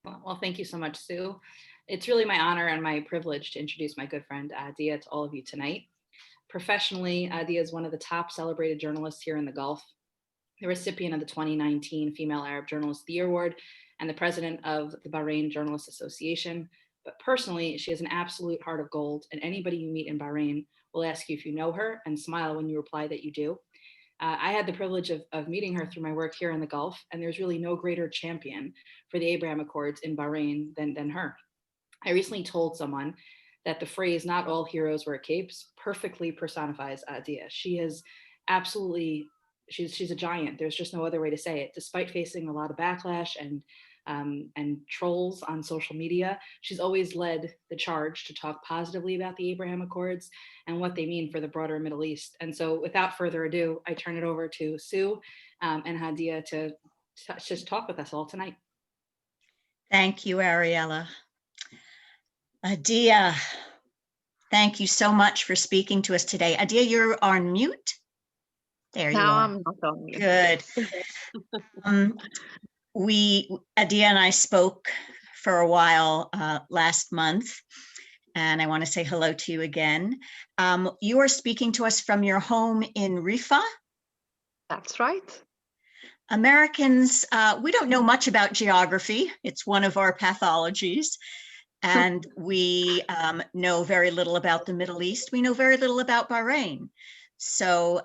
Well, thank you so much, Sue. It's really my honor and my privilege to introduce my good friend Ahdeya to all of you tonight. Professionally, Ahdeya is one of the top celebrated journalists here in the Gulf, the recipient of the 2019 Female Arab Journalist of the Year Award, and the president of the Bahrain Journalists Association. But personally, she has an absolute heart of gold, and anybody you meet in Bahrain will ask you if you know her and smile when you reply that you do. I had the privilege of meeting her through my work here in the Gulf, and there's really no greater champion for the Abraham Accords in Bahrain than her. I recently told someone that the phrase "not all heroes wear capes" perfectly personifies Adia. She is absolutely she's a giant. There's just no other way to say it. Despite facing a lot of backlash and trolls on social media, she's always led the charge to talk positively about the Abraham Accords and what they mean for the broader Middle East. And so, without further ado, I turn it over to Sue and Hadia to just talk with us all tonight. Thank you, Ariella. Ahdeya, thank you so much for speaking to us today. Ahdeya, you're on mute. There you are. I'm not on mute. Good. Ahdeya and I spoke for a while last month, and I want to say hello to you again. You are speaking to us from your home in Rifah. That's right. Americans, we don't know much about geography. It's one of our pathologies. And we know very little about the Middle East. We know very little about Bahrain. So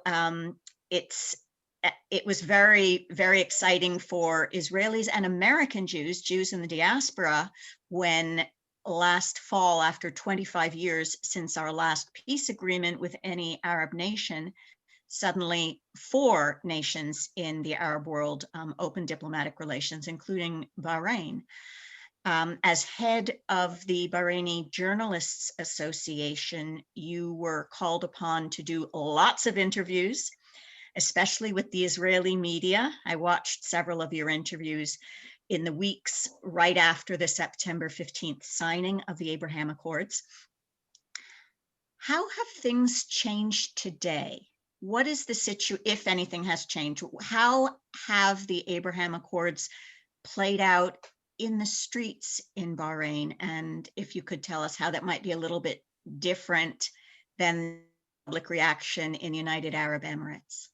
it was very, very exciting for Israelis and American Jews in the diaspora, when last fall, after 25 years since our last peace agreement with any Arab nation, suddenly 4 nations in the Arab world opened diplomatic relations, including Bahrain. As head of the Bahraini Journalists Association, you were called upon to do lots of interviews, especially with the Israeli media. I watched several of your interviews in the weeks right after the September 15th signing of the Abraham Accords. How have things changed today? What is the situation, if anything has changed? How have the Abraham Accords played out in the streets in Bahrain? And if you could tell us how that might be a little bit different than public reaction in United Arab Emirates.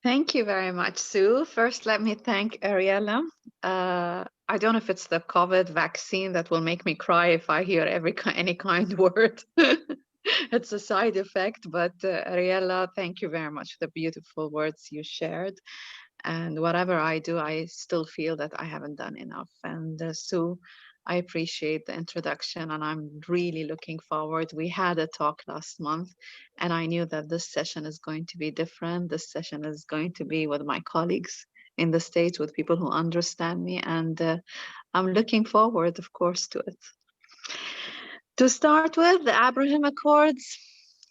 Thank you very much, Sue. First, let me thank Ariella. I don't know if it's the COVID vaccine that will make me cry if I hear any kind word. It's a side effect, but Ariella, thank you very much for the beautiful words you shared. And whatever I do, I still feel that I haven't done enough. And Sue, I appreciate the introduction, and I'm really looking forward. We had a talk last month, and I knew that this session is going to be different. This session is going to be with my colleagues in the States, with people who understand me, and I'm looking forward, of course, to it. To start with, the Abraham Accords,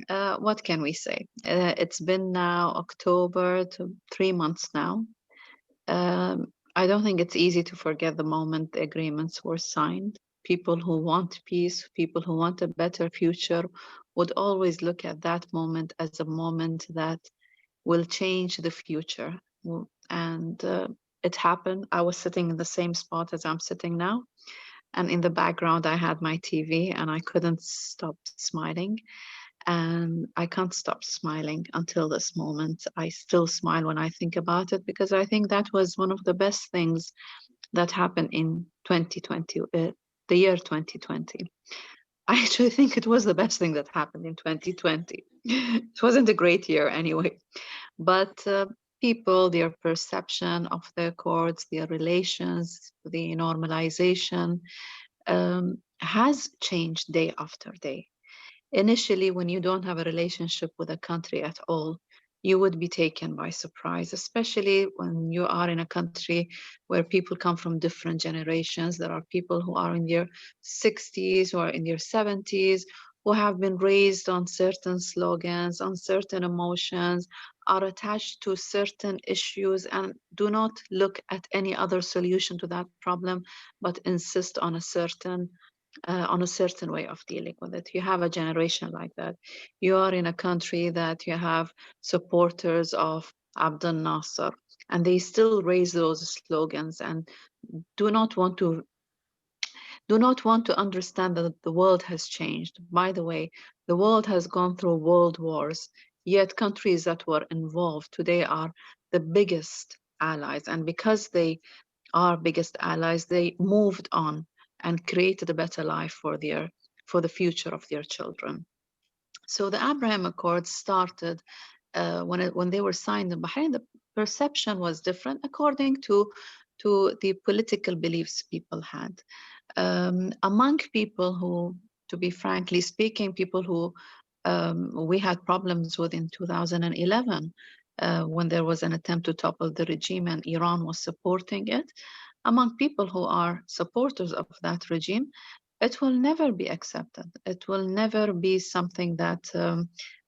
what can we say? It's been now October to 3 months now. I don't think it's easy to forget the moment the agreements were signed. People who want peace, people who want a better future, would always look at that moment as a moment that will change the future. And it happened. I was sitting in the same spot as I'm sitting now. And in the background, I had my TV, and I couldn't stop smiling. And I can't stop smiling until this moment. I still smile when I think about it, because I think that was one of the best things that happened in 2020, the year 2020. I actually think it was the best thing that happened in 2020. It wasn't a great year anyway, but people, their perception of the accords, their relations, the normalization has changed day after day. Initially, when you don't have a relationship with a country at all, you would be taken by surprise, especially when you are in a country where people come from different generations. There are people who are in their 60s or in their 70s, who have been raised on certain slogans, on certain emotions, are attached to certain issues, and do not look at any other solution to that problem, but insist on a certain way of dealing with it. You have a generation like that. You are in a country that you have supporters of Abdel Nasser, and they still raise those slogans, and do not want to understand that the world has changed. By the way, the world has gone through world wars, yet countries that were involved today are the biggest allies. And because they are biggest allies, they moved on and created a better life for the future of their children. So the Abraham Accords started when they were signed in Bahrain. The perception was different according to the political beliefs people had. Among people who, to be frankly speaking, people who we had problems with in 2011 when there was an attempt to topple the regime and Iran was supporting it. Among people who are supporters of that regime, it will never be accepted. It will never be something that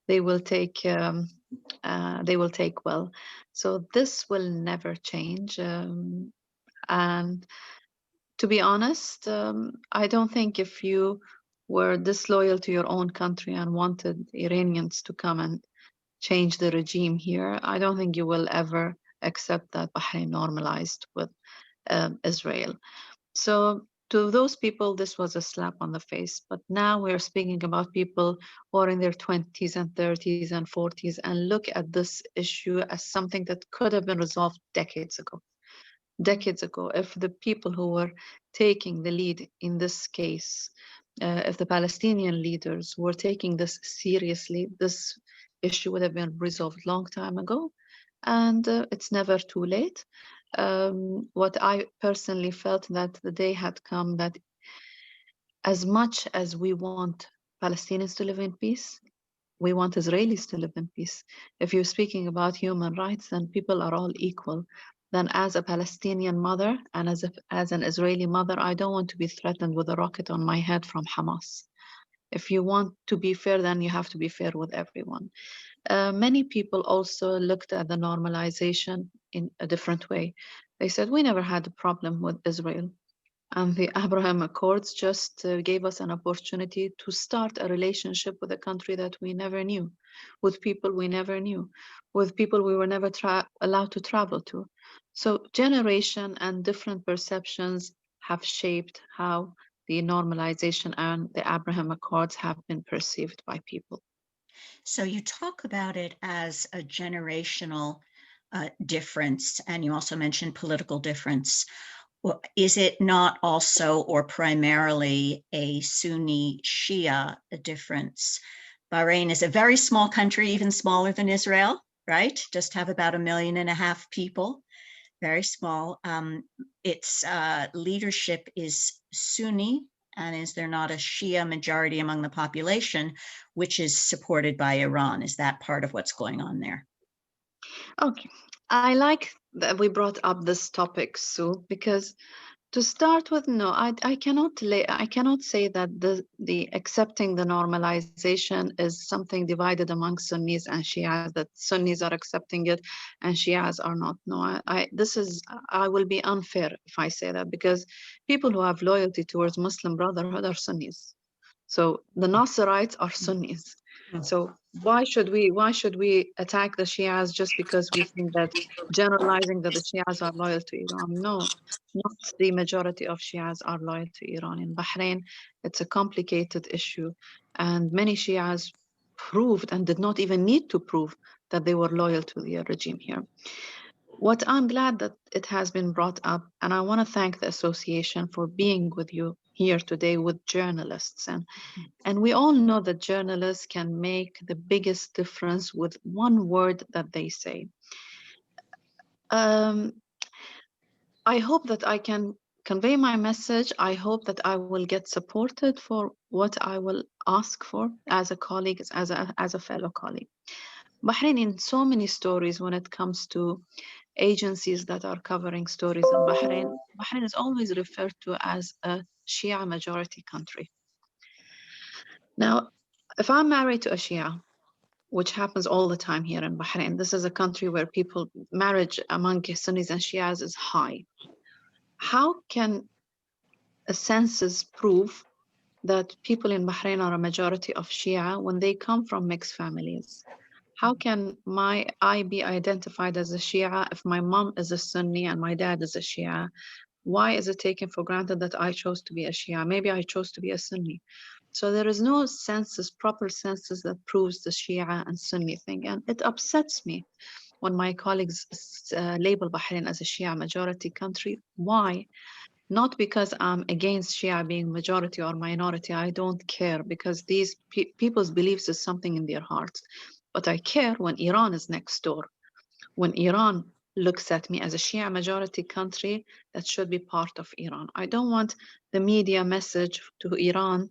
they will take. They will take well. So this will never change. And to be honest, I don't think if you were disloyal to your own country and wanted Iranians to come and change the regime here, I don't think you will ever accept that Bahrain normalized with Israel. So to those people, this was a slap on the face. But now we're speaking about people who are in their 20s and 30s and 40s and look at this issue as something that could have been resolved decades ago. Decades ago, if the people who were taking the lead in this case, if the Palestinian leaders were taking this seriously, this issue would have been resolved long time ago. And it's never too late. What I personally felt that the day had come that as much as we want Palestinians to live in peace, we want Israelis to live in peace. If you're speaking about human rights, then people are all equal. Then as a Palestinian mother and as an Israeli mother, I don't want to be threatened with a rocket on my head from Hamas. If you want to be fair, then you have to be fair with everyone. Many people also looked at the normalization in a different way. They said, we never had a problem with Israel. And the Abraham Accords just gave us an opportunity to start a relationship with a country that we never knew, with people we never knew, with people we were never allowed to travel to. So generation and different perceptions have shaped how the normalization and the Abraham Accords have been perceived by people. So you talk about it as a generational difference, and you also mentioned political difference. Well, is it not also or primarily a Sunni Shia difference? Bahrain is a very small country, even smaller than Israel, right? Just have about 1.5 million people, very small. Its leadership is Sunni, and is there not a Shia majority among the population, which is supported by Iran? Is that part of what's going on there? Okay, I like that we brought up this topic, Sue, because to start with, no, I cannot say that the accepting the normalization is something divided among Sunnis and Shias, that Sunnis are accepting it and Shias are not. No, I will be unfair if I say that, because people who have loyalty towards Muslim Brotherhood are Sunnis. So the Nasrites are Sunnis. So why should we attack the Shias just because we think that generalizing that the Shias are loyal to Iran? No, not the majority of Shias are loyal to Iran. In Bahrain, it's a complicated issue, and many Shias proved and did not even need to prove that they were loyal to the regime here. What I'm glad that it has been brought up, and I want to thank the association for being with you here today with journalists. And we all know that journalists can make the biggest difference with one word that they say. I hope that I can convey my message. I hope that I will get supported for what I will ask for as a colleague, as a fellow colleague. Bahrain, in so many stories when it comes to agencies that are covering stories in Bahrain, Bahrain is always referred to as a Shia majority country. Now, if I'm married to a Shia, which happens all the time here in Bahrain, this is a country where marriage among Sunnis and Shias is high. How can a census prove that people in Bahrain are a majority of Shia when they come from mixed families? How can I be identified as a Shia if my mom is a Sunni and my dad is a Shia? Why is it taken for granted that I chose to be a Shia? Maybe I chose to be a Sunni. So there is no census, proper census that proves the Shia and Sunni thing. And it upsets me when my colleagues label Bahrain as a Shia majority country. Why? Not because I'm against Shia being majority or minority. I don't care, because these people's beliefs is something in their hearts. But I care when Iran is next door. When Iran looks at me as a Shia majority country that should be part of Iran. I don't want the media message to Iran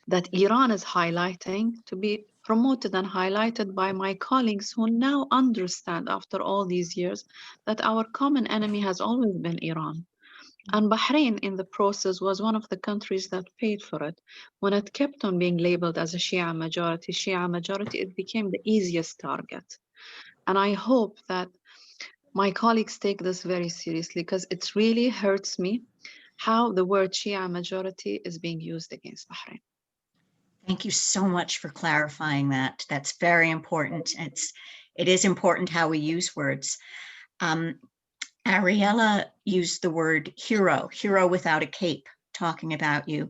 that Iran is highlighting to be promoted and highlighted by my colleagues who now understand after all these years that our common enemy has always been Iran. And Bahrain in the process was one of the countries that paid for it. When it kept on being labeled as a Shia majority, it became the easiest target. And I hope that my colleagues take this very seriously, because it really hurts me how the word Shia majority is being used against Bahrain. Thank you so much for clarifying that. That's very important. It is important how we use words. Ariella used the word hero without a cape, talking about you.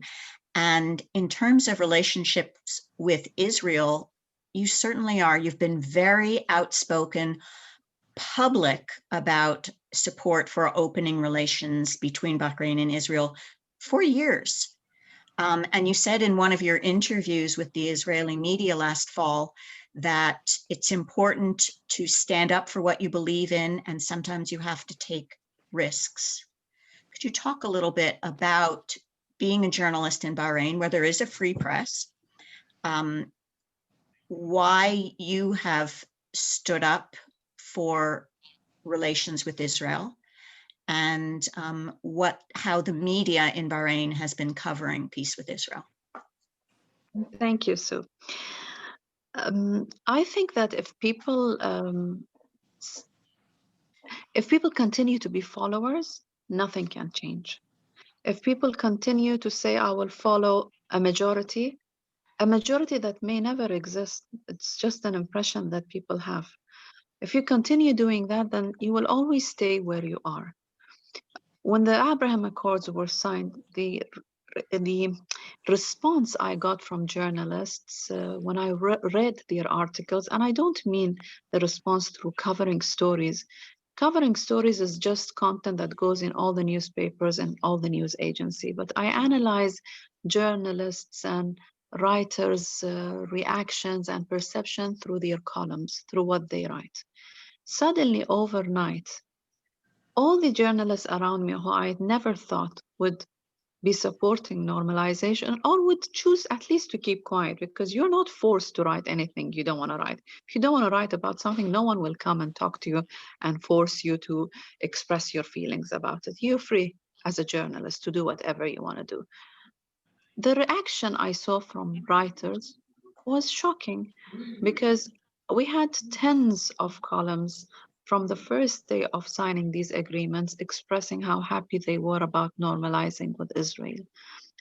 And in terms of relationships with Israel, you certainly are. You've been very outspoken, public about support for opening relations between Bahrain and Israel for years. And you said in one of your interviews with the Israeli media last fall that it's important to stand up for what you believe in, and sometimes you have to take risks. Could you talk a little bit about being a journalist in Bahrain, where there is a free press, why you have stood up for relations with Israel, and how the media in Bahrain has been covering peace with Israel? Thank you, Sue. I think that if people continue to be followers, nothing can change. If people continue to say, I will follow a majority that may never exist, it's just an impression that people have. If you continue doing that, then you will always stay where you are. When the Abraham Accords were signed, the response I got from journalists when I read their articles, and I don't mean the response through covering stories. Covering stories is just content that goes in all the newspapers and all the news agency. But I analyze journalists and writers' reactions and perception through their columns, through what they write. Suddenly, overnight, all the journalists around me who I never thought would be supporting normalization or would choose at least to keep quiet, because you're not forced to write anything you don't want to write. If you don't want to write about something, no one will come and talk to you and force you to express your feelings about it. You're free as a journalist to do whatever you want to do. The reaction I saw from writers was shocking, because we had tens of columns from the first day of signing these agreements expressing how happy they were about normalizing with Israel.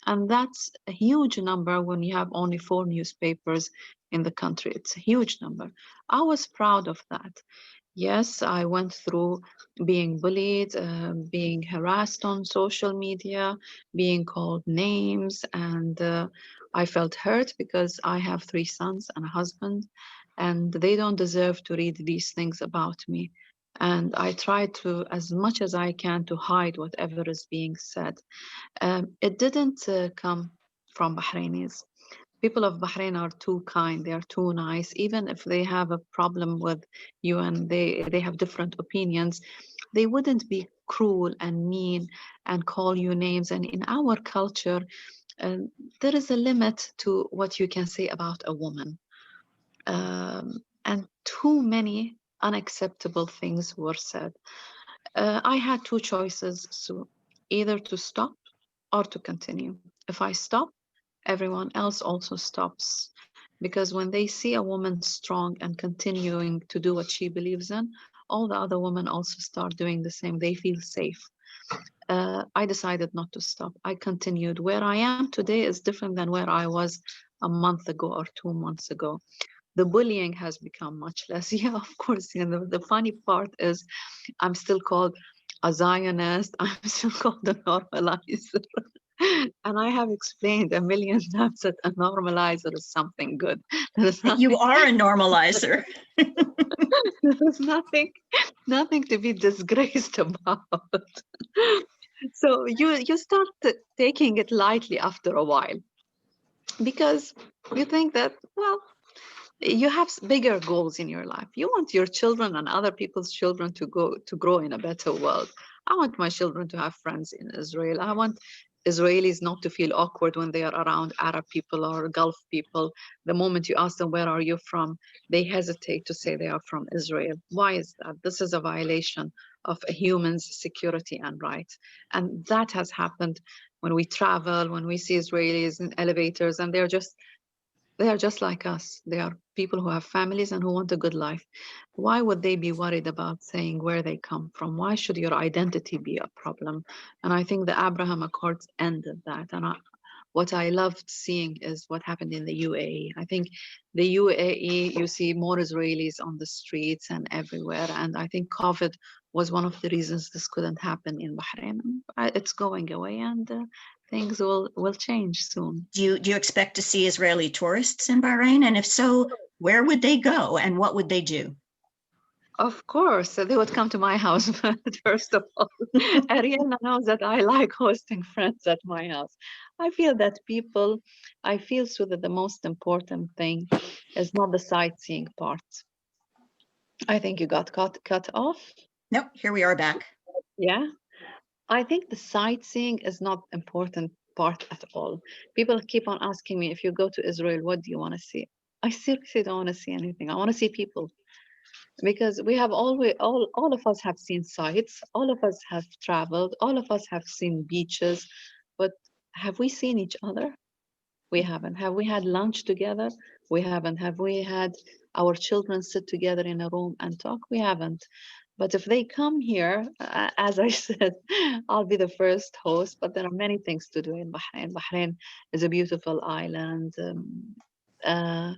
And that's a huge number when you have only 4 newspapers in the country. It's a huge number. I was proud of that. Yes, I went through being bullied, being harassed on social media, being called names, and I felt hurt because I have 3 sons and a husband, and they don't deserve to read these things about me. And I try to, as much as I can, to hide whatever is being said. It didn't come from Bahrainis. People of Bahrain are too kind, they are too nice. Even if they have a problem with you and they have different opinions, they wouldn't be cruel and mean and call you names. And in our culture, there is a limit to what you can say about a woman. And too many unacceptable things were said. I had 2 choices, so either to stop or to continue. If I stop, everyone else also stops, because when they see a woman strong and continuing to do what she believes in, all the other women also start doing the same. They feel safe. I decided not to stop. I continued. Where I am today is different than where I was a month ago or 2 months ago. The bullying has become much less. Yeah, of course. The funny part is I'm still called a Zionist. I'm still called a normalizer. And I have explained a million times that a normalizer is something good. There's You nothing, are a normalizer. there's nothing to be disgraced about. So you start taking it lightly after a while, because you think that, well, you have bigger goals in your life. You want your children and other people's children to grow in a better world. I want my children to have friends in Israel. I want Israelis not to feel awkward when they are around Arab people or Gulf people. The moment you ask them, where are you from, they hesitate to say they are from Israel. Why is that? This is a violation of a human's security and rights. And that has happened when we travel, when we see Israelis in elevators, and they are just like us. They are people who have families and who want a good life. Why would they be worried about saying where they come from? Why should your identity be a problem? And I think the Abraham Accords ended that. And what I loved seeing is what happened in the UAE. I think the UAE, you see more Israelis on the streets and everywhere. And I think COVID was one of the reasons this couldn't happen in Bahrain. It's going away, and things will change soon. Do you expect to see Israeli tourists in Bahrain? And if so, where would they go and what would they do? Of course, they would come to my house first of all. Ariana knows that I like hosting friends at my house. I feel so that the most important thing is not the sightseeing part. I think you got cut off. Nope, here we are back. Yeah. I think the sightseeing is not important part at all. People keep on asking me, if you go to Israel, what do you want to see? I seriously don't want to see anything. I want to see people, because we have always all of us have seen sights, all of us have traveled, all of us have seen beaches, but have we seen each other? We haven't. Have we had lunch together? We haven't. Have we had our children sit together in a room and talk? We haven't. But if they come here, as I said, I'll be the first host. But there are many things to do in Bahrain. Bahrain is a beautiful island. Uh,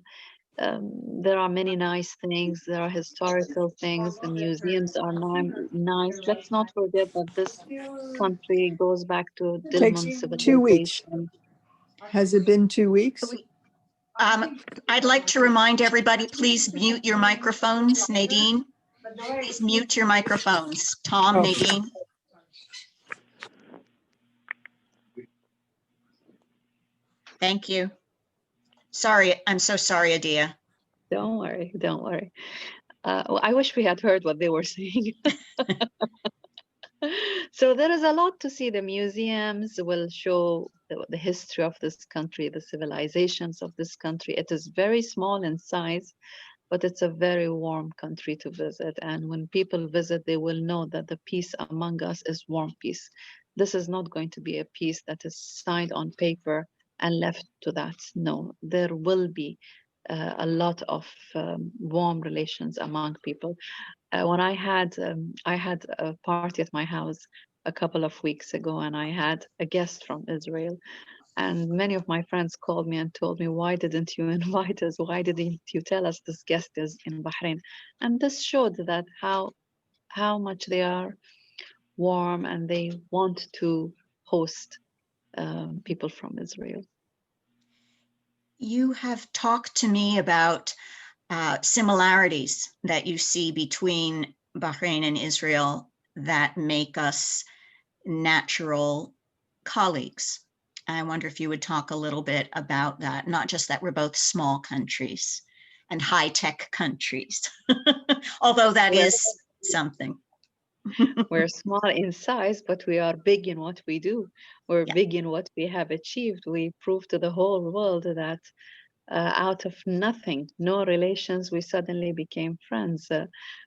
there are many nice things. There are historical things. The museums are nice. Let's not forget that this country goes back to Dilmun Takes 2 weeks. civilization. Has it been 2 weeks? I'd like to remind everybody, please mute your microphones. Nadine, please mute your microphones. Tom, Oh. Nadine. Thank you. Sorry, I'm so sorry, Ahdeya. Don't worry, don't worry. Well, I wish we had heard what they were saying. So there is a lot to see. The museums will show the history of this country, the civilizations of this country. It is very small in size, but it's a very warm country to visit. And when people visit, they will know that the peace among us is warm peace. This is not going to be a peace that is signed on paper and left to that. No, there will be a lot of warm relations among people. When I had a party at my house a couple of weeks ago, and I had a guest from Israel, and many of my friends called me and told me, why didn't you invite us? Why didn't you tell us this guest is in Bahrain? And this showed that how much they are warm and they want to host people from Israel. You have talked to me about similarities that you see between Bahrain and Israel that make us natural colleagues. I wonder if you would talk a little bit about that, not just that we're both small countries and high-tech countries, although that is something. We're small in size, but we are big in what we do. We're Yeah. big in what we have achieved. We proved to the whole world that out of nothing, no relations, we suddenly became friends.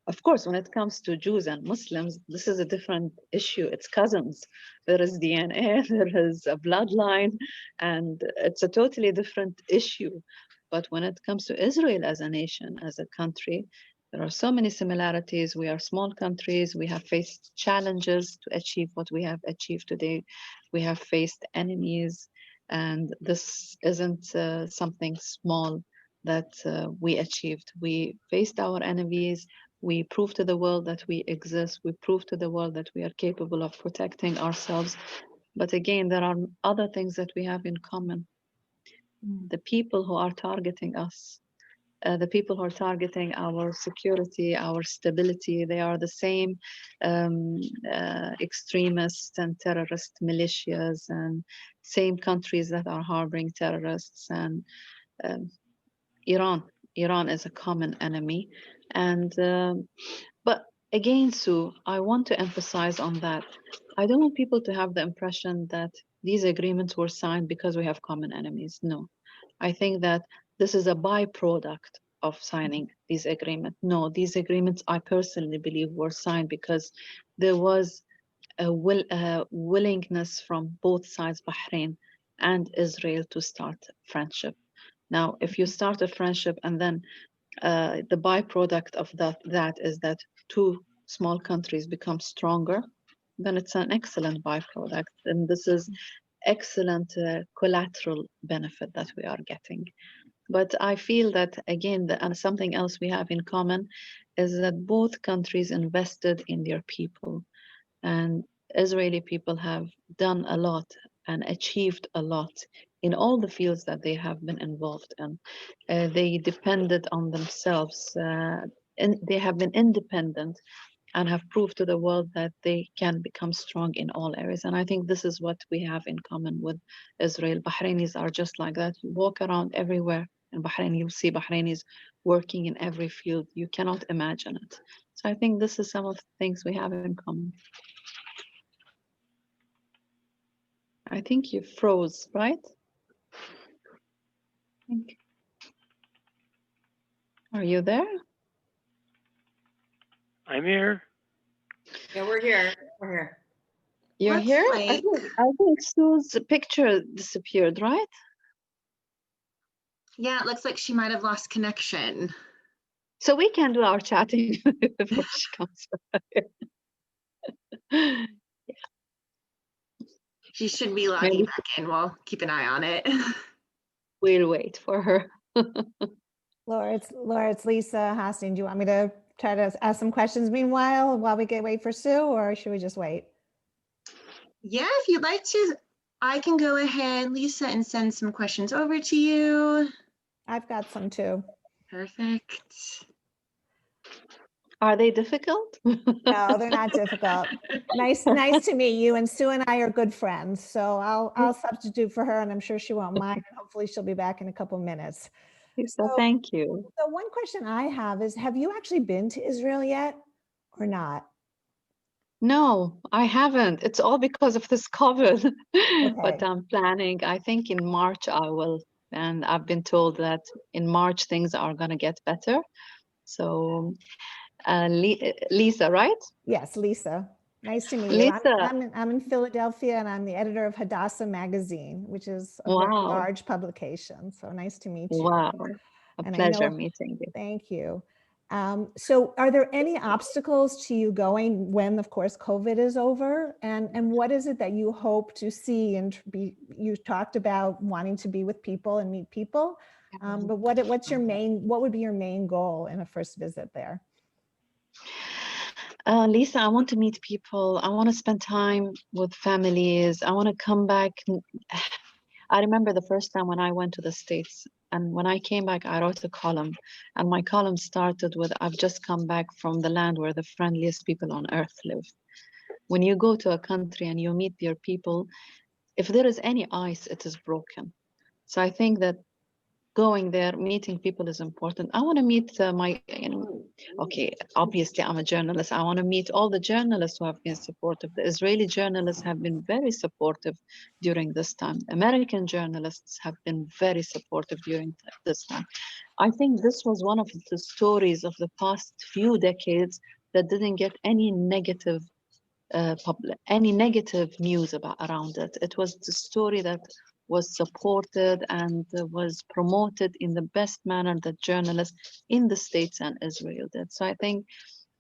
Of course, when it comes to Jews and Muslims, this is a different issue. It's cousins. There is DNA, there is a bloodline, and it's a totally different issue. But when it comes to Israel as a nation, as a country, there are so many similarities. We are small countries. We have faced challenges to achieve what we have achieved today. We have faced enemies, and this isn't something small that we achieved. We faced our enemies. We prove to the world that we exist. We prove to the world that we are capable of protecting ourselves. But again, there are other things that we have in common. The people who are targeting us, the people who are targeting our security, our stability, they are the same extremists and terrorist militias and same countries that are harboring terrorists. And um, Iran is a common enemy. And but again, Sue, I want to emphasize on that. I don't want people to have the impression that these agreements were signed because we have common enemies. No, I think that this is a byproduct of signing these agreements. No, these agreements, I personally believe, were signed because there was a willingness from both sides, Bahrain and Israel, to start friendship. Now, if you start a friendship and then the byproduct of that is that two small countries become stronger, then it's an excellent byproduct. And this is excellent collateral benefit that we are getting. But I feel that, again, and something else we have in common is that both countries invested in their people. And Israeli people have done a lot and achieved a lot in all the fields that they have been involved in. They depended on themselves, and they have been independent and have proved to the world that they can become strong in all areas. And I think this is what we have in common with Israel. Bahrainis are just like that. You walk around everywhere in Bahrain, you'll see Bahrainis working in every field. You cannot imagine it. So I think this is some of the things we have in common. I think you froze, right? Are you there? I'm here. Yeah, we're here. We're here. You're Looks here? like- I think Sue's picture disappeared, right? Yeah, it looks like she might have lost connection. So we can do our chatting before she comes back. She should be logging Maybe back in. We'll keep an eye on it. we'll wait for her. Laura, it's Lisa Hosting. Do you want me to try to ask some questions meanwhile while we wait for Sue, or should we just wait? Yeah, if you'd like to, I can go ahead, Lisa, and send some questions over to you. I've got some too. Perfect. Are they difficult? No, they're not difficult. Nice to meet you. And Sue and I are good friends. So I'll substitute for her, and I'm sure she won't mind. And hopefully she'll be back in a couple minutes. Lisa, So- thank you. So one question I have is, have you actually been to Israel yet or not? No, I haven't. It's all because of this COVID. But Okay. I'm planning, I think in March I will. And I've been told that in March things are going to get better. So Lisa, right? Yes, Lisa. Nice to meet you. Lisa. I'm in Philadelphia, and I'm the editor of Hadassah magazine, which is a very Wow. large publication. So nice to meet you. Wow. A And I pleasure know- meeting you. Thank you. So are there any obstacles to you going when, of course, COVID is over? And what is it that you hope to see and you talked about wanting to be with people and meet people. But what would be your main goal in a first visit there? Lisa, I want to meet people. I want to spend time with families. I want to come back. I remember the first time when I went to the States, and when I came back, I wrote a column, and my column started with, I've just come back from the land where the friendliest people on earth live. When you go to a country and you meet their people, if there is any ice, it is broken. So I think that going there, meeting people is important. I want to meet okay, obviously I'm a journalist. I want to meet all the journalists who have been supportive. The Israeli journalists have been very supportive during this time. American journalists have been very supportive during this time. I think this was one of the stories of the past few decades that didn't get any negative news around it. It was the story that was supported and was promoted in the best manner that journalists in the States and Israel did. So I think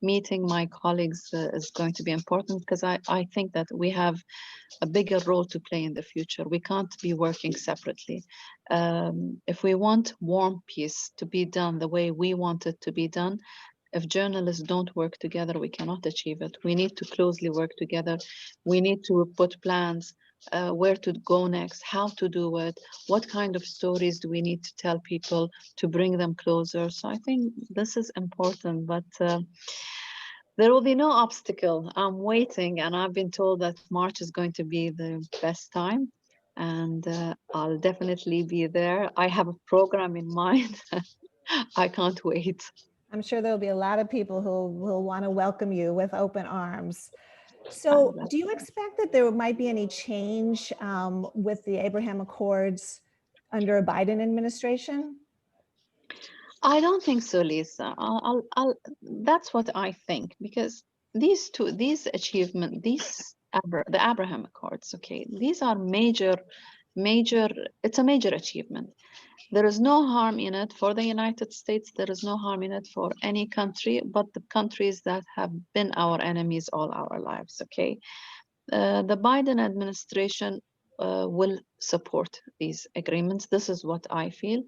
meeting my colleagues is going to be important, because I think that we have a bigger role to play in the future. We can't be working separately. If we want warm peace to be done the way we want it to be done, If journalists don't work together, we cannot achieve it. We need to closely work together. We need to put plans, where to go next, how to do it, what kind of stories do we need to tell people to bring them closer. So I think this is important, but there will be no obstacle. I'm waiting, and I've been told that March is going to be the best time, and I'll definitely be there. I have a program in mind. I can't wait. I'm sure there'll be a lot of people who will want to welcome you with open arms. So do you expect that there might be any change with the Abraham Accords under a Biden administration? I don't think so, Lisa. That's what I think, because these achievements, the Abraham Accords, okay, these are major, it's a major achievement. There is no harm in it for the United States. There is no harm in it for any country, but the countries that have been our enemies all our lives, okay? The Biden administration will support these agreements. This is what I feel.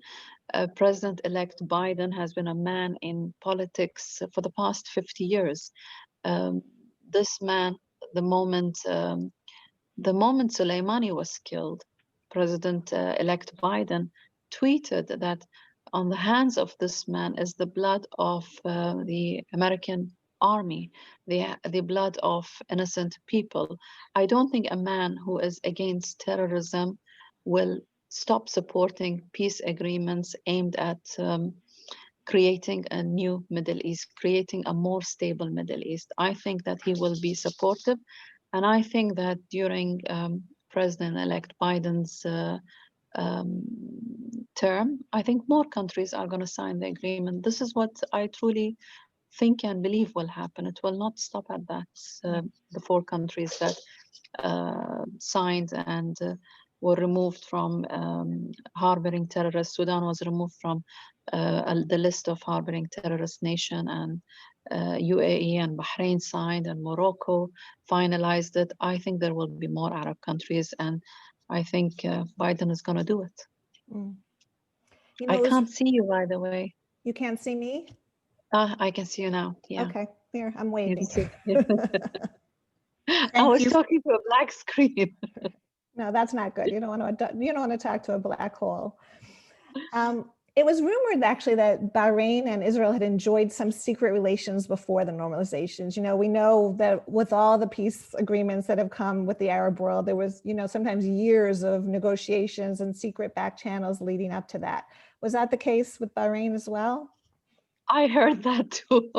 President-elect Biden has been a man in politics for the past 50 years. This man, the moment Soleimani was killed, President-elect Biden tweeted that on the hands of this man is the blood of the American army, the blood of innocent people. I don't think a man who is against terrorism will stop supporting peace agreements aimed at creating a new Middle East, creating a more stable Middle East. I think that he will be supportive. And I think that during President-elect Biden's term, I think more countries are going to sign the agreement. This is what I truly think and believe will happen. It will not stop at that. The 4 countries that signed and were removed from harboring terrorists. Sudan was removed from the list of harboring terrorist nation, and UAE and Bahrain signed, and Morocco finalized it. I think there will be more Arab countries, and I think Biden is going to do it. You I know, can't see you, by the way. you can't see me? I can see you now. Yeah. Okay, here, I'm waving. I was talking to a black screen. No, that's not good. You don't want to talk to a black hole. It was rumored actually that Bahrain and Israel had enjoyed some secret relations before the normalizations. You know, we know that with all the peace agreements that have come with the Arab world, there was, sometimes years of negotiations and secret back channels leading up to that. Was that the case with Bahrain as well? I heard that too.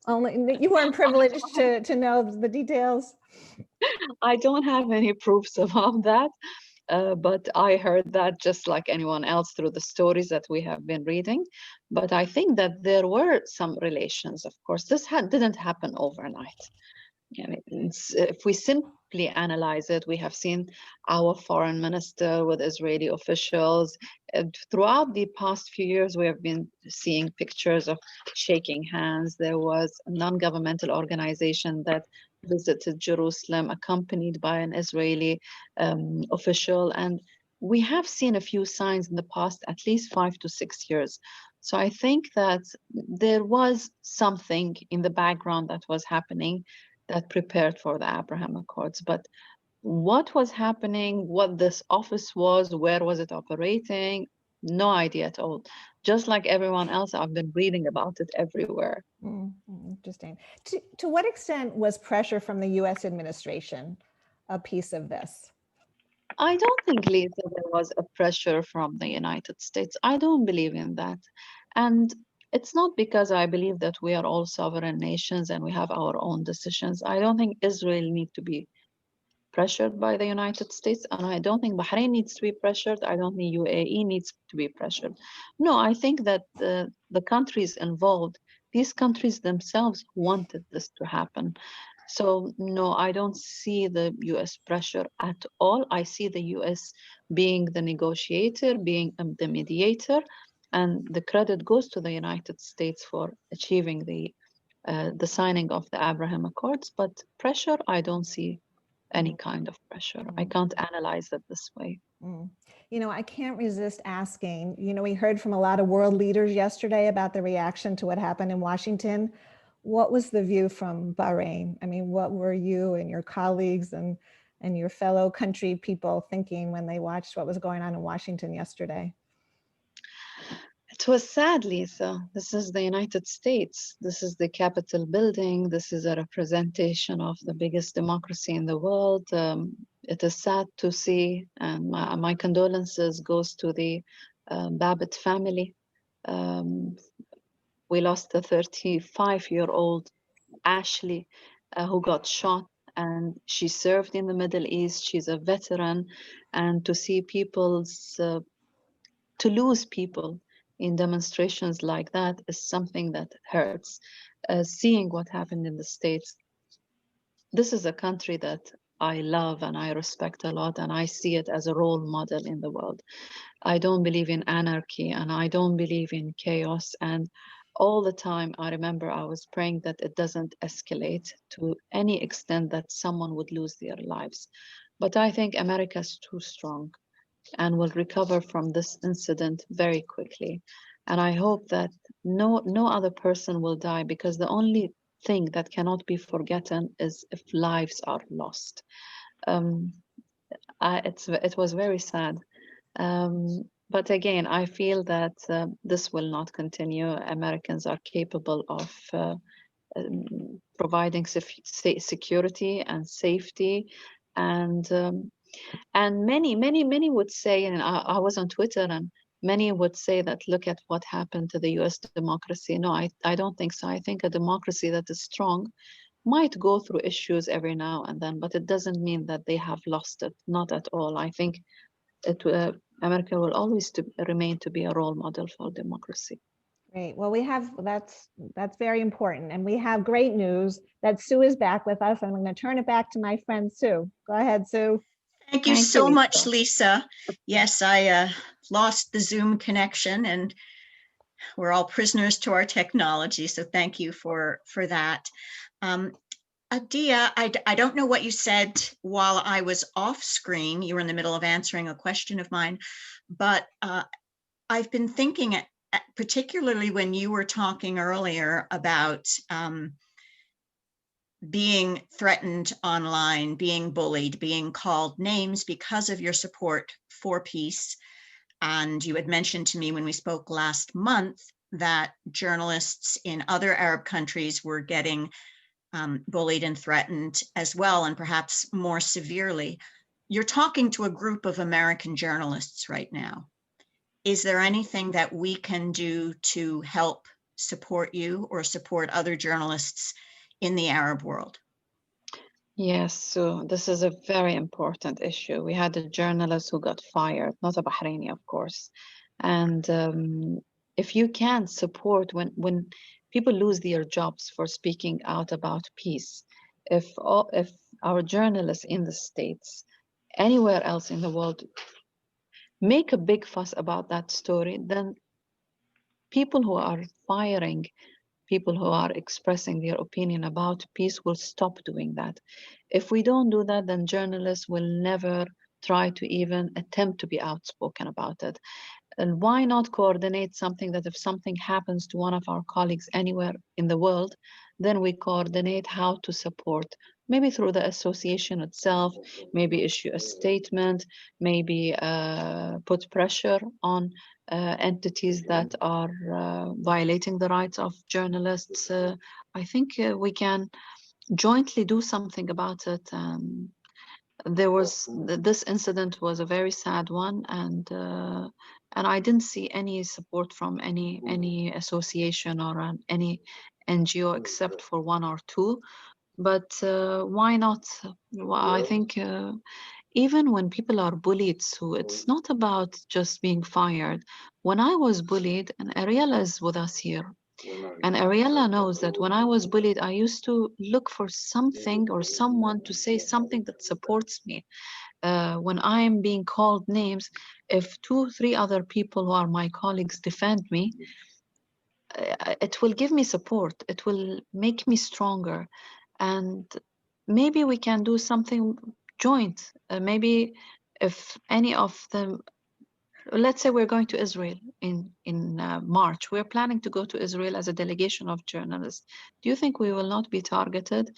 Only you weren't privileged to know the details? I don't have any proofs about that. But I heard that just like anyone else through the stories that we have been reading. But I think that there were some relations, of course. This didn't happen overnight. If we simply analyze it, we have seen our foreign minister with Israeli officials. Throughout the past few years, we have been seeing pictures of shaking hands. There was a non-governmental organization that visited Jerusalem, accompanied by an Israeli official. And we have seen a few signs in the past, at least 5 to 6 years. So I think that there was something in the background that was happening that prepared for the Abraham Accords. But what was happening, what this office was, where was it operating, no idea at all. Just like everyone else, I've been reading about it everywhere. Interesting. To what extent was pressure from the US administration a piece of this? I don't think, Lisa, there was a pressure from the United States. I don't believe in that. And it's not because I believe that we are all sovereign nations and we have our own decisions. I don't think Israel needs to be pressured by the United States, and I don't think Bahrain needs to be pressured. I don't think UAE needs to be pressured. No, I think that the countries involved, these countries themselves wanted this to happen. So no, I don't see the US pressure at all. I see the US being the negotiator, being the mediator, and the credit goes to the United States for achieving the signing of the Abraham Accords. But pressure, I don't see any kind of pressure. I can't analyze it this way. You know, I can't resist asking, you know, we heard from a lot of world leaders yesterday about the reaction to what happened in Washington. What was the view from Bahrain? I mean, what were you and your colleagues and your fellow country people thinking when they watched what was going on in Washington yesterday? It was sad, Lisa. This is the United States. This is the Capitol building. This is a representation of the biggest democracy in the world. It is sad to see, and my condolences goes to the Babbitt family. We lost a 35-year-old Ashley who got shot, and she served in the Middle East. She's a veteran, and to see to lose people in demonstrations like that is something that hurts. Seeing what happened in the States, this is a country that I love and I respect a lot, and I see it as a role model in the world. I don't believe in anarchy, and I don't believe in chaos. And all the time, I remember I was praying that it doesn't escalate to any extent that someone would lose their lives. But I think America's too strong and will recover from this incident very quickly. And I hope that no other person will die, because the only thing that cannot be forgotten is if lives are lost. It was very sad. But again, I feel that this will not continue. Americans are capable of providing security and safety, and many would say, and I was on Twitter, and many would say that look at what happened to the US democracy. No, I don't think so. I think a democracy that is strong might go through issues every now and then, but it doesn't mean that they have lost it. Not at all. I think America will always remain to be a role model for democracy. Great. Well, that's very important. And we have great news that Sue is back with us. And I'm going to turn it back to my friend, Sue. Go ahead, Sue. Thank you so much, Lisa. Yes, I lost the Zoom connection, and we're all prisoners to our technology. So thank you for that. Ahdeya, I don't know what you said while I was off screen. You were in the middle of answering a question of mine, but I've been thinking, particularly when you were talking earlier about being threatened online, being bullied, being called names because of your support for peace. And you had mentioned to me when we spoke last month that journalists in other Arab countries were getting bullied and threatened as well, and perhaps more severely. You're talking to a group of American journalists right now. Is there anything that we can do to help support you or support other journalists in the Arab world? Yes, so this is a very important issue. We had a journalist who got fired, not a Bahraini, of course. And if you can support when people lose their jobs for speaking out about peace, if our journalists in the States, anywhere else in the world, make a big fuss about that story, then people who are firing people who are expressing their opinion about peace will stop doing that. If we don't do that, then journalists will never try to even attempt to be outspoken about it. And why not coordinate something that if something happens to one of our colleagues anywhere in the world, then we coordinate how to support, maybe through the association itself, maybe issue a statement, maybe put pressure on entities that are violating the rights of journalists. I think we can jointly do something about it. This incident was a very sad one, and I didn't see any support from any association or any NGO except for one or two. But why not? I think even when people are bullied, so it's not about just being fired. When I was bullied, and Ariella is with us here, and Ariella knows that when I was bullied, I used to look for something or someone to say something that supports me. When I am being called names, if 2-3 other people who are my colleagues defend me, it will give me support. It will make me stronger. And maybe we can do something joint. Maybe if any of them, let's say we're going to Israel in March. We're planning to go to Israel as a delegation of journalists. Do you think we will not be targeted?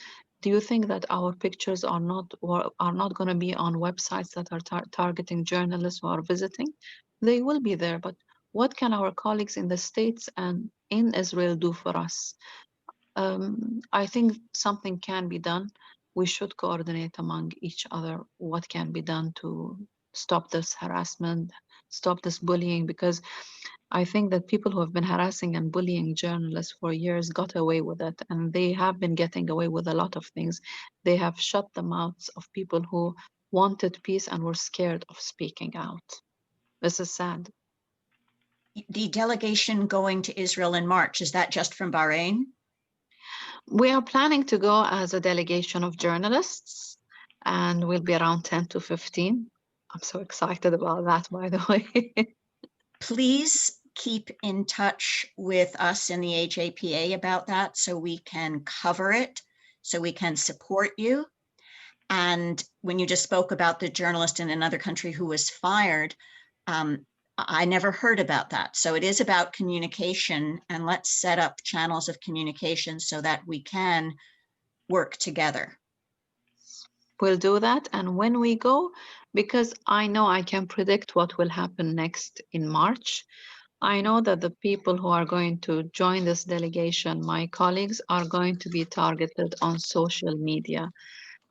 Do you think that our pictures are not going to be on websites that are targeting journalists who are visiting? They will be there, but what can our colleagues in the States and in Israel do for us? I think something can be done. We should coordinate among each other what can be done to stop this harassment, stop this bullying, because I think that people who have been harassing and bullying journalists for years got away with it, and they have been getting away with a lot of things. They have shut the mouths of people who wanted peace and were scared of speaking out. This is sad. The delegation going to Israel in March, is that just from Bahrain? We are planning to go as a delegation of journalists, and we'll be around 10 to 15. I'm so excited about that, by the way. Please keep in touch with us in the AJPA about that so we can cover it, so we can support you. And when you just spoke about the journalist in another country who was fired, I never heard about that. So it is about communication, and let's set up channels of communication so that we can work together. We'll do that. And when we go, because I know I can predict what will happen next in March, I know that the people who are going to join this delegation, my colleagues, are going to be targeted on social media.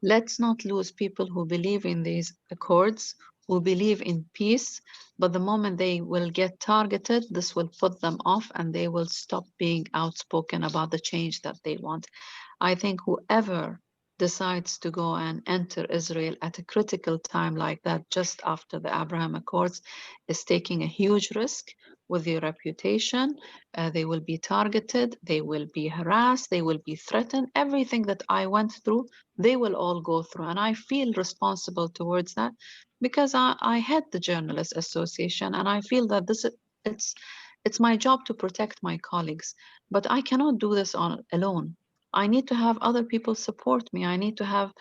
Let's not lose people who believe in these accords, who believe in peace, but the moment they will get targeted, this will put them off and they will stop being outspoken about the change that they want. I think whoever decides to go and enter Israel at a critical time like that, just after the Abraham Accords, is taking a huge risk with their reputation. They will be targeted, they will be harassed, they will be threatened. Everything that I went through, they will all go through. And I feel responsible towards that because I head the Journalists Association, and I feel that it's my job to protect my colleagues, but I cannot do this alone. I need to have other people support me. I need to have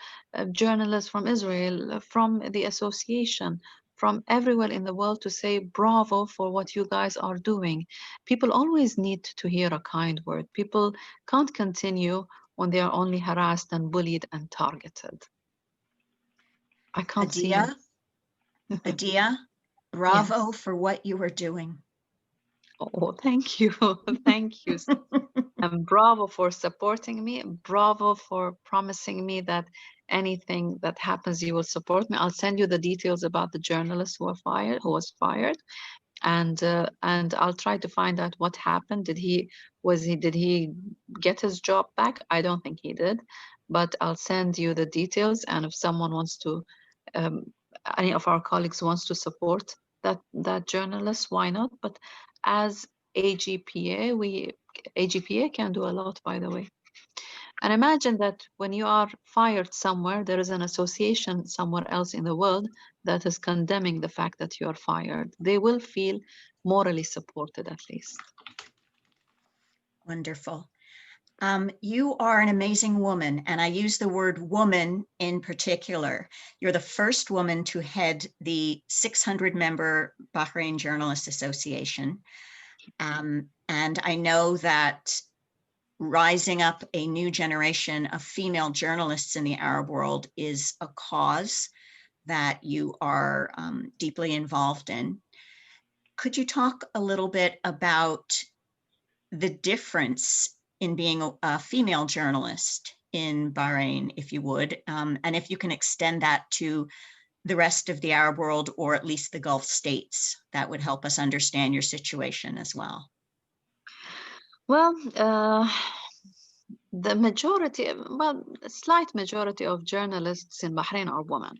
journalists from Israel, from the association, from everywhere in the world to say bravo for what you guys are doing. People always need to hear a kind word. People can't continue when they are only harassed and bullied and targeted. I can't see it. Ahdeya, bravo for what you are doing. Oh, thank you. Thank you. And bravo for supporting me. Bravo for promising me that anything that happens, you will support me. I'll send you the details about the journalist who was fired, and I'll try to find out what happened. Did he get his job back? I don't think he did, but I'll send you the details. And if someone wants to, any of our colleagues wants to support that journalist, why not? But as AJPA, AJPA can do a lot, by the way. And imagine that when you are fired somewhere, there is an association somewhere else in the world that is condemning the fact that you are fired. They will feel morally supported, at least. Wonderful. You are an amazing woman, and I use the word woman in particular. You're the first woman to head the 600-member Bahrain Journalists Association. And I know that rising up a new generation of female journalists in the Arab world is a cause that you are deeply involved in. Could you talk a little bit about the difference in being a female journalist in Bahrain, if you would, and if you can extend that to the rest of the Arab world, or at least the Gulf states? That would help us understand your situation as well. Well, the majority, well, a slight majority of journalists in Bahrain are women.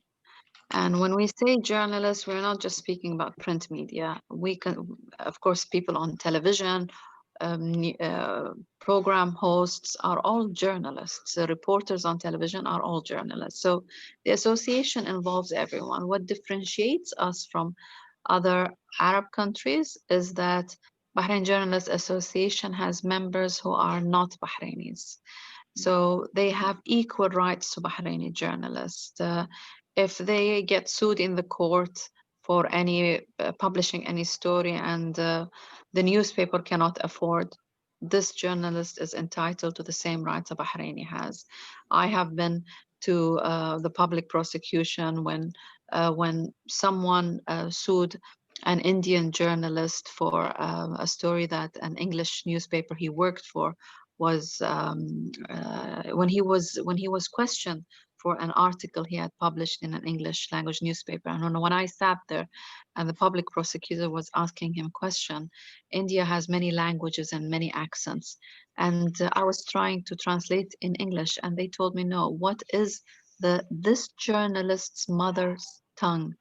And when we say journalists, we're not just speaking about print media. We can, of course, people on television, program hosts are all journalists. The reporters on television are all journalists. So the association involves everyone. What differentiates us from other Arab countries is that Bahrain Journalists Association has members who are not Bahrainis. So they have equal rights to Bahraini journalists. if they get sued in the court for any publishing any story, and the newspaper cannot afford, this journalist is entitled to the same rights a Bahraini has. I have been to the public prosecution when someone sued an Indian journalist for a story that an English newspaper he worked for was when he was questioned for an article he had published in an English language newspaper. And when I sat there and the public prosecutor was asking him question, India has many languages and many accents. And I was trying to translate in English, and they told me, no, what is this journalist's mother's tongue?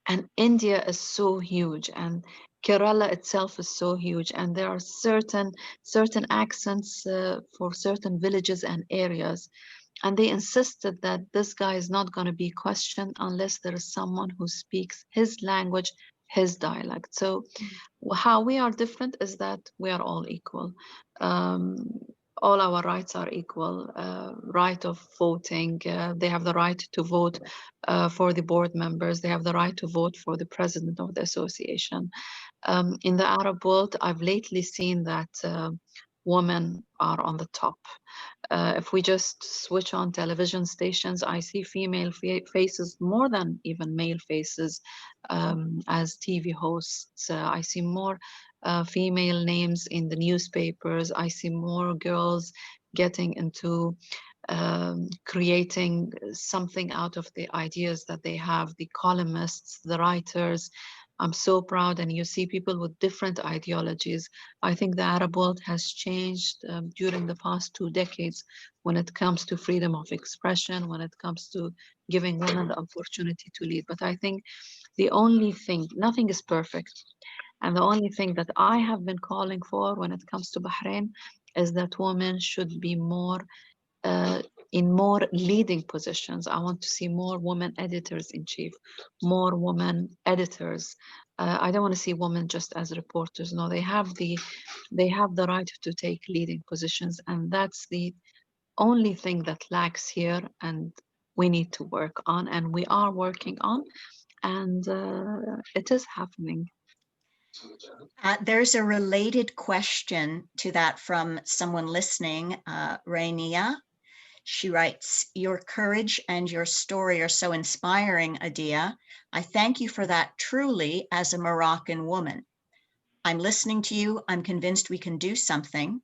And India is so huge, and Kerala itself is so huge, and there are certain accents for certain villages and areas. And they insisted that this guy is not going to be questioned unless there is someone who speaks his language, his dialect. So how we are different is that we are all equal. Um, all our rights are equal. Right of voting, they have the right to vote for the board members. They have the right to vote for the president of the association. In the Arab world, I've lately seen that women are on the top. If we just switch on television stations, I see female faces more than even male faces as TV hosts. I see more female names in the newspapers. I see more girls getting into creating something out of the ideas that they have, the columnists, the writers. I'm so proud, and you see people with different ideologies. I think the Arab world has changed during the past 2 decades when it comes to freedom of expression, when it comes to giving women the opportunity to lead. But I think the only thing, nothing is perfect. And the only thing that I have been calling for when it comes to Bahrain is that women should be more in more leading positions. I want to see more women editors in chief, more women editors. I don't want to see women just as reporters. No, they have the right to take leading positions, and that's the only thing that lacks here, and we need to work on, and we are working on, and it is happening. There's a related question to that from someone listening, Rainia. She writes, your courage and your story are so inspiring, Ahdeya. I thank you for that truly as a Moroccan woman. I'm listening to you. I'm convinced we can do something.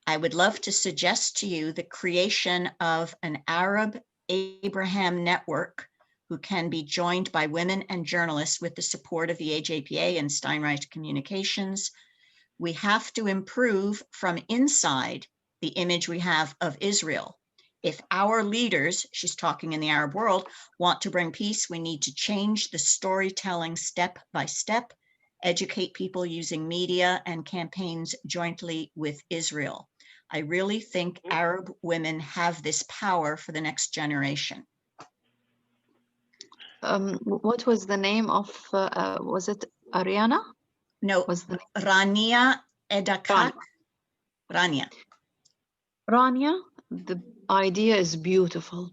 I would love to suggest to you the creation of an Arab Abraham network who can be joined by women and journalists with the support of the AJPA and Steinreich Communications. We have to improve from inside the image we have of Israel. If our leaders, she's talking in the Arab world, want to bring peace, we need to change the storytelling step by step, educate people using media and campaigns jointly with Israel. I really think Arab women have this power for the next generation. What was the name of, was it Ariana? No, Was the Rania Edakak. Rania. Rania, the idea is beautiful.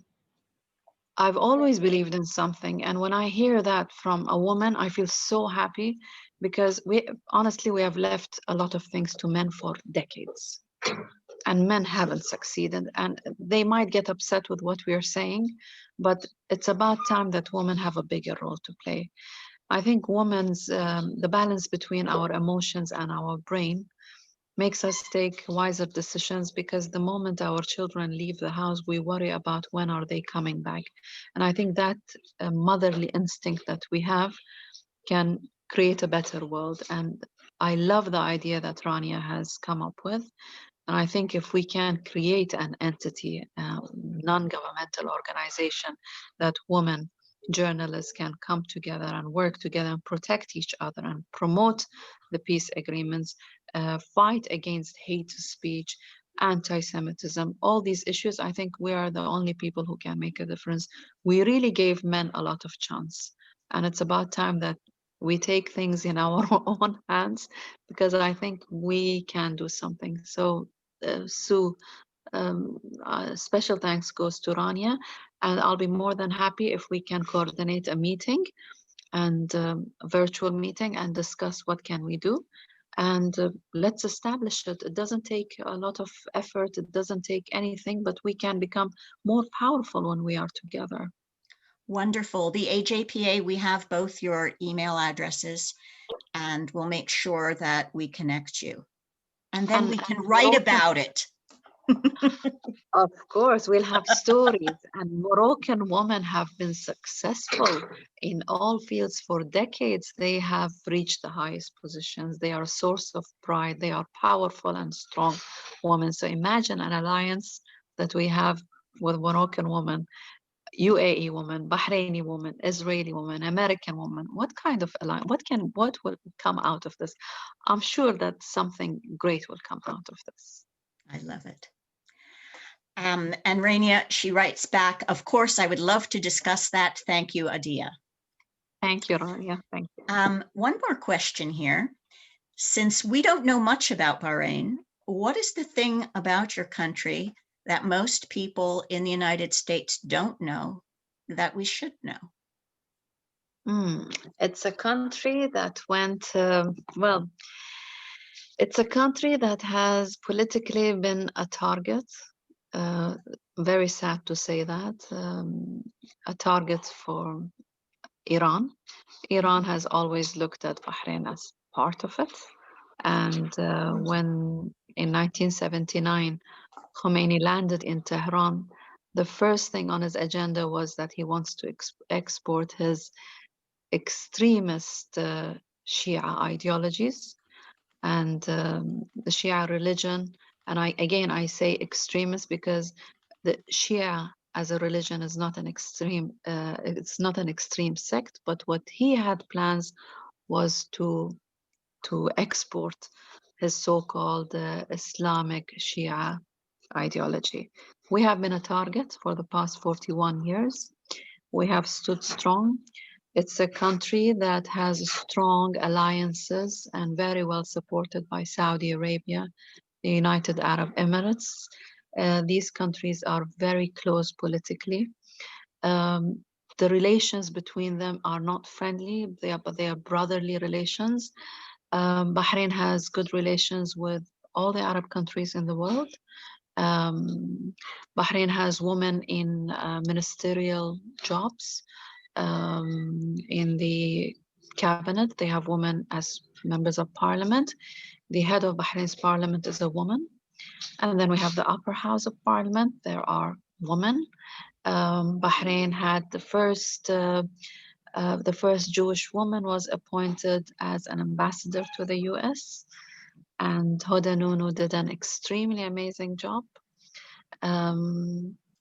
I've always believed in something, and when I hear that from a woman, I feel so happy, because honestly, we have left a lot of things to men for decades, and men haven't succeeded, and they might get upset with what we are saying, but it's about time that women have a bigger role to play. I think women's the balance between our emotions and our brain makes us take wiser decisions, because the moment our children leave the house, we worry about when are they coming back. And I think that motherly instinct that we have can create a better world. And I love the idea that Rania has come up with. And I think if we can create an entity, non-governmental organization, that women journalists can come together and work together and protect each other and promote the peace agreements, fight against hate speech, anti-Semitism, all these issues, I think we are the only people who can make a difference. We really gave men a lot of chance, and it's about time that we take things in our own hands, because I think we can do something. So Sue, special thanks goes to Rania, And I'll be more than happy if we can coordinate a meeting and a virtual meeting and discuss what can we do. And let's establish it. It doesn't take a lot of effort. It doesn't take anything, but we can become more powerful when we are together. Wonderful. The AJPA, we have both your email addresses, and we'll make sure that we connect you. And then we can write about it. Of course, we'll have stories. And Moroccan women have been successful in all fields for decades. They have reached the highest positions. They are a source of pride. They are powerful and strong women. So imagine an alliance that we have with Moroccan women, UAE woman, Bahraini woman, Israeli woman, American woman. What kind of alliance? What will come out of this? I'm sure that something great will come out of this. I love it. And Rania, she writes back, of course, I would love to discuss that. Thank you, Ahdeya. Thank you, Rania. Thank you. One more question here. Since we don't know much about Bahrain, what is the thing about your country that most people in the United States don't know that we should know? It's a country that went, well, it's a country that has politically been a target. Very sad to say that, a target for Iran. Iran has always looked at Bahrain as part of it. And when in 1979, Khomeini landed in Tehran, the first thing on his agenda was that he wants to export his extremist Shia ideologies and the Shia religion. And I say extremist because the Shia as a religion is not an extreme, it's not an extreme sect, but what he had plans was to export his so-called Islamic Shia ideology. We have been a target for the past 41 years. We have stood strong. It's a country that has strong alliances and very well supported by Saudi Arabia, the United Arab Emirates. These countries are very close politically. The relations between them are not friendly, but they are brotherly relations. Bahrain has good relations with all the Arab countries in the world. Bahrain has women in ministerial jobs. In the cabinet, they have women as members of parliament. The head of Bahrain's parliament is a woman. And then we have the upper house of parliament. There are women. Bahrain had the first Jewish woman was appointed as an ambassador to the US. And Hoda Nunu did an extremely amazing job.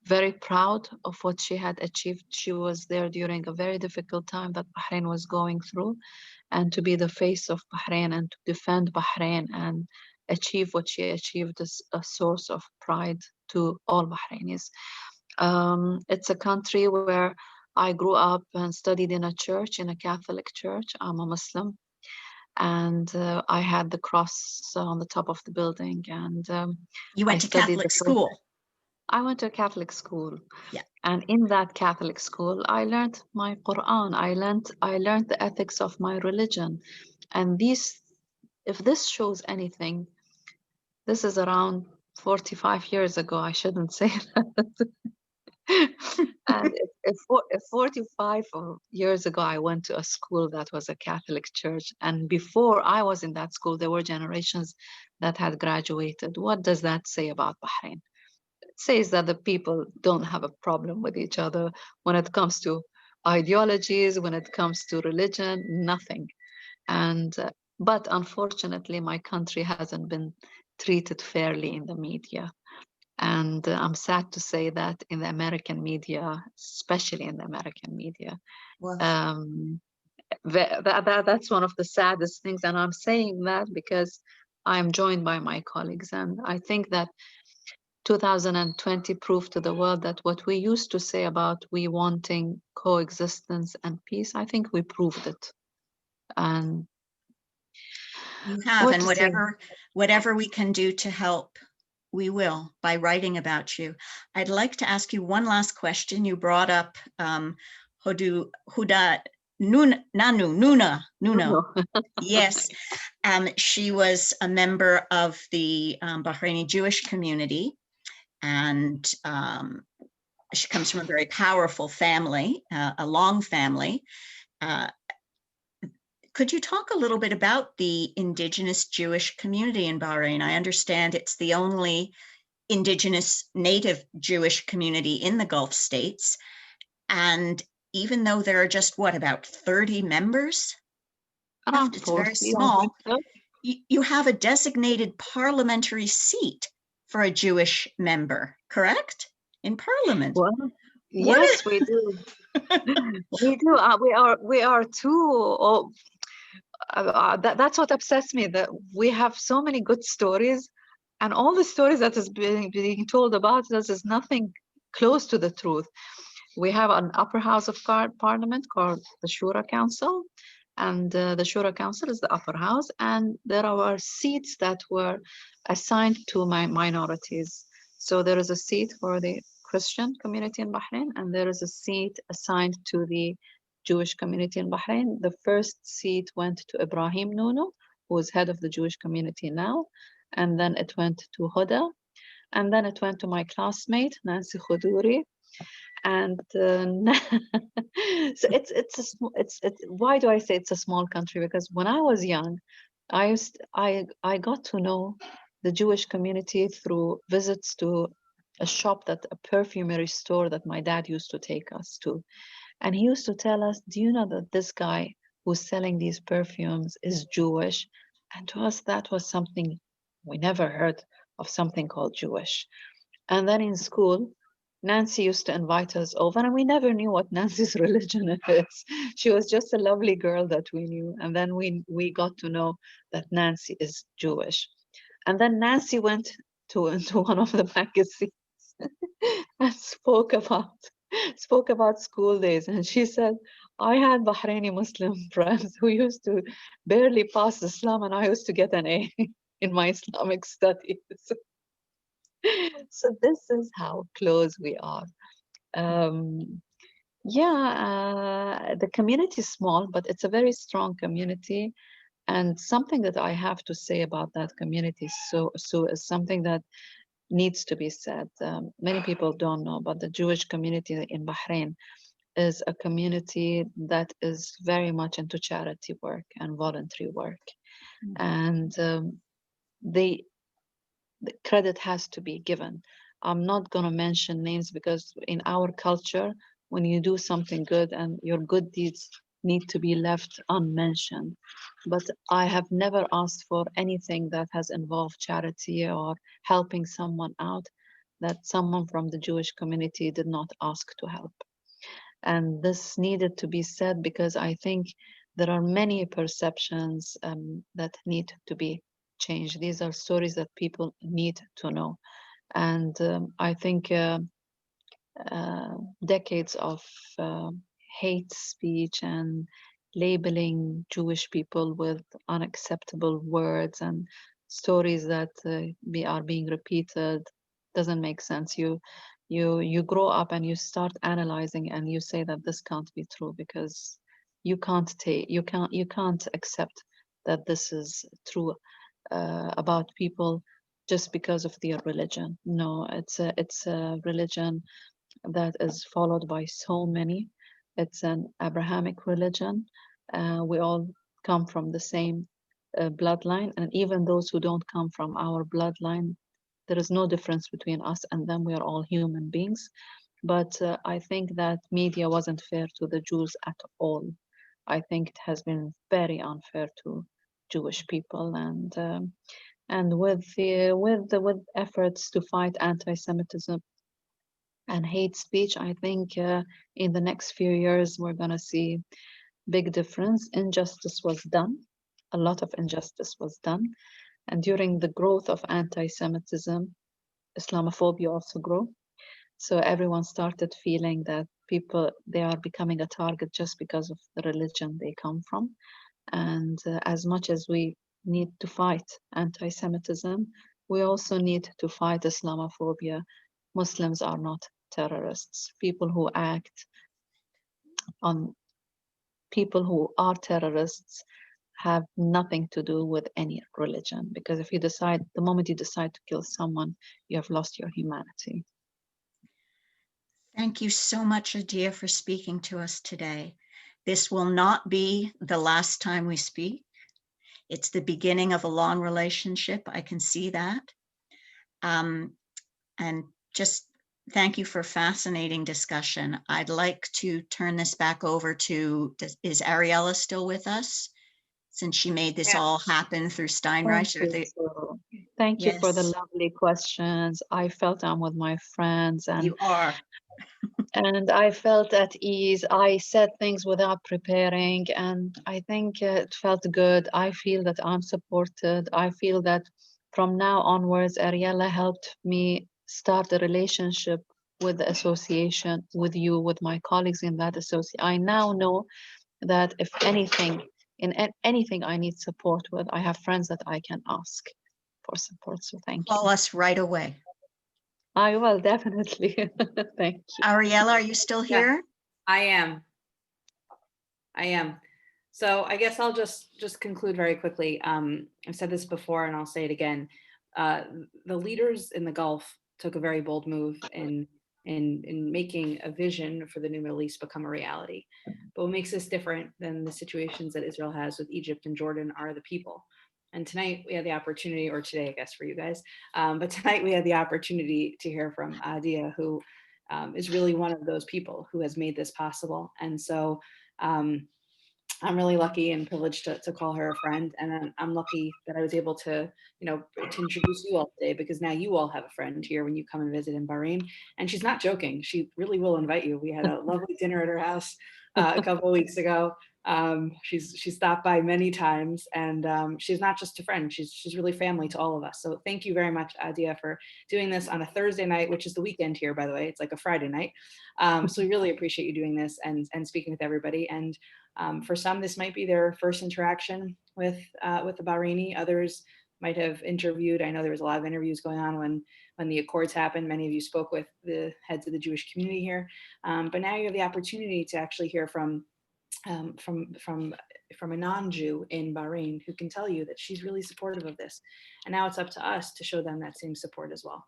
Very proud of what she had achieved. She was there during a very difficult time that Bahrain was going through, and to be the face of Bahrain and to defend Bahrain and achieve what she achieved is a source of pride to all Bahrainis. It's a country where I grew up and studied in a church, in a Catholic church. I'm a Muslim. And I had the cross on the top of the building. And you went to Catholic school. I went to a Catholic school. Yeah. And in that Catholic school, I learned my Quran. I learned the ethics of my religion. And if this shows anything, this is around 45 years ago. I shouldn't say that. And if 45 years ago, I went to a school that was a Catholic church. And before I was in that school, there were generations that had graduated. What does that say about Bahrain? It says that the people don't have a problem with each other when it comes to ideologies, when it comes to religion, nothing. And but unfortunately, my country hasn't been treated fairly in the media. And I'm sad to say that in the American media, especially in the American media, Wow. That's one of the saddest things. And I'm saying that because I'm joined by my colleagues. And I think that 2020 proved to the world that what we used to say about we wanting coexistence and peace, I think we proved it. And you have, and whatever we can do to help We will, by writing about you. I'd like to ask you one last question. You brought up Huda Nuna. Yes, she was a member of the Bahraini Jewish community, and she comes from a very powerful family, a long family. Could you talk a little bit about the indigenous Jewish community in Bahrain? I understand it's the only indigenous native Jewish community in the Gulf states. And even though there are just, what, about 30 members? Around It's 40, very I small. think so. You have a designated parliamentary seat for a Jewish member, correct? In Parliament. Well, What yes, we do. We do. We are too. That's what obsessed me. That we have so many good stories, and all the stories that is being told about us is nothing close to the truth. We have an upper house of parliament called the Shura Council, and the Shura Council is the upper house, and there are seats that were assigned to minorities. So there is a seat for the Christian community in Bahrain, and there is a seat assigned to the Jewish community in Bahrain. The first seat went to Ibrahim Nuno, who is head of the Jewish community now, and then it went to Huda, and then it went to my classmate Nancy Khodouri. And so it's why do I say it's a small country? Because when I was young, I got to know the Jewish community through visits to a perfumery store that my dad used to take us to. And he used to tell us, do you know that this guy who's selling these perfumes is Jewish? And to us, that was something we never heard of, something called Jewish. And then in school, Nancy used to invite us over, and we never knew what Nancy's religion is. She was just a lovely girl that we knew. And then we got to know that Nancy is Jewish. And then Nancy went into one of the magazines and spoke about school days. And she said, I had Bahraini Muslim friends who used to barely pass Islam, and I used to get an A in my Islamic studies. So this is how close we are. The community is small, but it's a very strong community. And something that I have to say about that community so is something that needs to be said. Many people don't know, but the Jewish community in Bahrain is a community that is very much into charity work and voluntary work. And the credit has to be given. I'm not going to mention names because in our culture, when you do something good and your good deeds need to be left unmentioned. But I have never asked for anything that has involved charity or helping someone out that someone from the Jewish community did not ask to help. And this needed to be said because I think there are many perceptions that need to be changed. These are stories that people need to know. And I think decades of hate speech and labeling Jewish people with unacceptable words and stories that are being repeated doesn't make sense. You grow up and you start analyzing and you say that this can't be true because you can't accept that this is true about people just because of their religion. No, it's a religion that is followed by so many. It's an Abrahamic religion. We all come from the same bloodline, and even those who don't come from our bloodline, there is no difference between us and them. We are all human beings. But I think that media wasn't fair to the Jews at all. I think it has been very unfair to Jewish people, and with efforts to fight anti-Semitism and hate speech, I think in the next few years we're going to see big difference. Injustice was done. A lot of injustice was done. And during the growth of anti-Semitism, Islamophobia also grew. So everyone started feeling that they are becoming a target just because of the religion they come from. And as much as we need to fight anti-Semitism, we also need to fight Islamophobia. Muslims are not terrorists. People who are terrorists have nothing to do with any religion, because if you decide, the moment you decide to kill someone, you have lost your humanity. Thank you so much, Ahdeya, for speaking to us today. This will not be the last time we speak. It's the beginning of a long relationship. I can see that. And just thank you for fascinating discussion. I'd like to turn this back over to, is Ariella still with us? Since she made this all happen through Steinreich. Thank you for the Yes. lovely questions. I felt I'm with my friends, and You are. and I felt at ease. I said things without preparing, and I think it felt good. I feel that I'm supported. I feel that from now onwards, Ariella helped me start a relationship with the association, with you, with my colleagues in that association. I now know that if anything, anything I need support with, I have friends that I can ask for support. So thank you. Call us right away. I will definitely. Thank you. Ariella, are you still here? I am. So I guess I'll just conclude very quickly. I've said this before and I'll say it again. The leaders in the Gulf took a very bold move in making a vision for the new Middle East become a reality. But what makes this different than the situations that Israel has with Egypt and Jordan are the people. And tonight we had the opportunity, or today, I guess, for you guys, but tonight we had the opportunity to hear from Ahdeya, who is really one of those people who has made this possible. And so I'm really lucky and privileged to call her a friend. And I'm lucky that I was able to, to introduce you all today, because now you all have a friend here when you come and visit in Bahrain. And she's not joking. She really will invite you. We had a lovely dinner at her house a couple of weeks ago. She's stopped by many times, and she's not just a friend. She's really family to all of us. So thank you very much, Ahdeya, for doing this on a Thursday night, which is the weekend here, by the way. It's like a Friday night. So we really appreciate you doing this and speaking with everybody. And for some, this might be their first interaction with the Bahraini. Others might have interviewed. I know there was a lot of interviews going on when the Accords happened. Many of you spoke with the heads of the Jewish community here, but now you have the opportunity to actually hear from a non-Jew in Bahrain who can tell you that she's really supportive of this. And now it's up to us to show them that same support as well.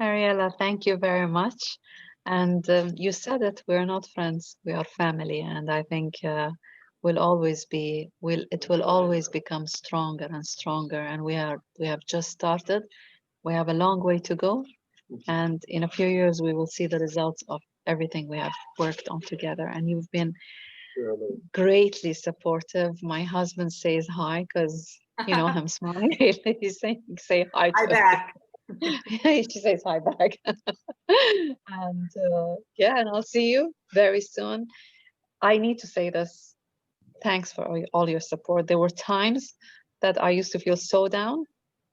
Ariella, thank you very much. And you said it, we're not friends, we are family. And I think it will always become stronger and stronger. And we have just started. We have a long way to go. And in a few years, we will see the results of everything we have worked on together. And you've been greatly supportive. My husband says hi, because you know him smiling. He's saying, say hi to Hi back. she says hi back. And yeah, and I'll see you very soon. I need to say this. Thanks for all your support. There were times that I used to feel so down,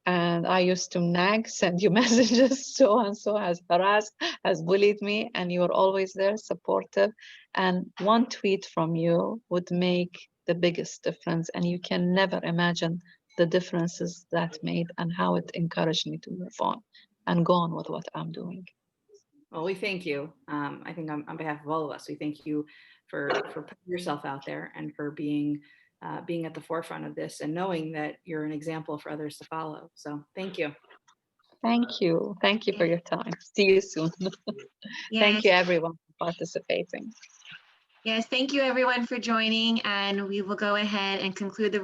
and I used to nag, send you messages, so and so has harassed, has bullied me, and you were always there, supportive. And one tweet from you would make the biggest difference, and you can never imagine the differences that made and how it encouraged me to move on and go on with what I'm doing. Well, we thank you. I think on behalf of all of us, we thank you for putting yourself out there and for being at the forefront of this and knowing that you're an example for others to follow. So thank you. Thank you. Thank you for your time. See you soon. Thank you everyone for participating. Yes, thank you everyone for joining, and we will go ahead and conclude the